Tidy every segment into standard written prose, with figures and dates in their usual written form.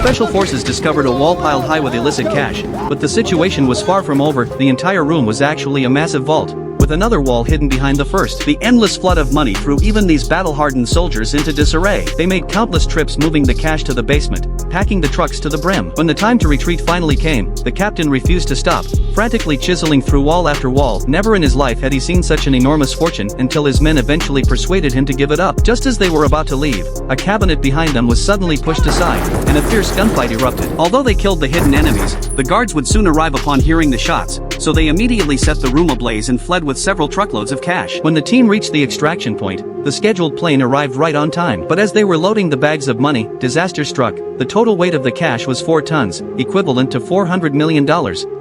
Special forces discovered a wall piled high with illicit cash, but the situation was far from over. The entire room was actually a massive vault, with another wall hidden behind the first. The endless flood of money threw even these battle-hardened soldiers into disarray. They made countless trips moving the cash to the basement, packing the trucks to the brim. When the time to retreat finally came, the captain refused to stop, frantically chiseling through wall after wall. Never in his life had he seen such an enormous fortune until his men eventually persuaded him to give it up. Just as they were about to leave, a cabinet behind them was suddenly pushed aside, and a fierce gunfight erupted. Although they killed the hidden enemies, the guards would soon arrive upon hearing the shots, so they immediately set the room ablaze and fled with several truckloads of cash. When the team reached the extraction point, the scheduled plane arrived right on time. But as they were loading the bags of money, disaster struck. The total weight of the cash was 4 tons, equivalent to $400 million,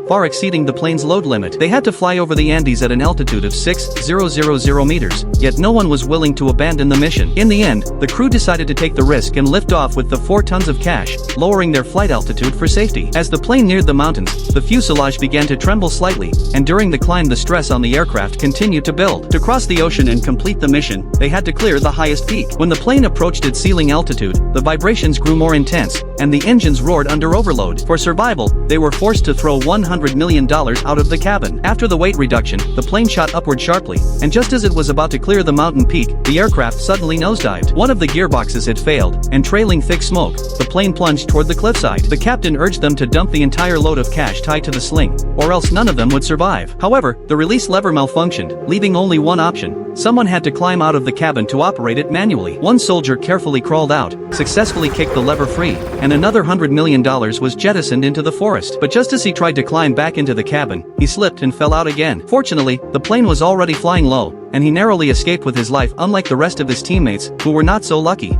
far exceeding the plane's load limit. They had to fly over the Andes at an altitude of 6,000 meters, yet no one was willing to abandon the mission. In the end, the crew decided to take the risk and lift off with the 4 tons of cash, lowering their flight altitude for safety. As the plane neared the mountains, the fuselage began to tremble slightly, and during the climb the stress on the aircraft continued to build. To cross the ocean and complete the mission, they had to clear the highest peak. When the plane approached its ceiling altitude, the vibrations grew more intense, and the engines roared under overload. For survival, they were forced to throw $100 million out of the cabin. After the weight reduction, the plane shot upward sharply, and just as it was about to clear the mountain peak, the aircraft suddenly nosedived. One of the gearboxes had failed, and trailing thick smoke, the plane plunged toward the cliffside. The captain urged them to dump the entire load of cash tied to the sling, or else none of them would survive. However, the release lever malfunctioned, leaving only one option. Someone had to climb out of the cabin to operate it manually. One soldier carefully crawled out, successfully kicked the lever free, and another $100 million was jettisoned into the forest. But just as he tried to climb back into the cabin, he slipped and fell out again. Fortunately, the plane was already flying low, and he narrowly escaped with his life, unlike the rest of his teammates, who were not so lucky.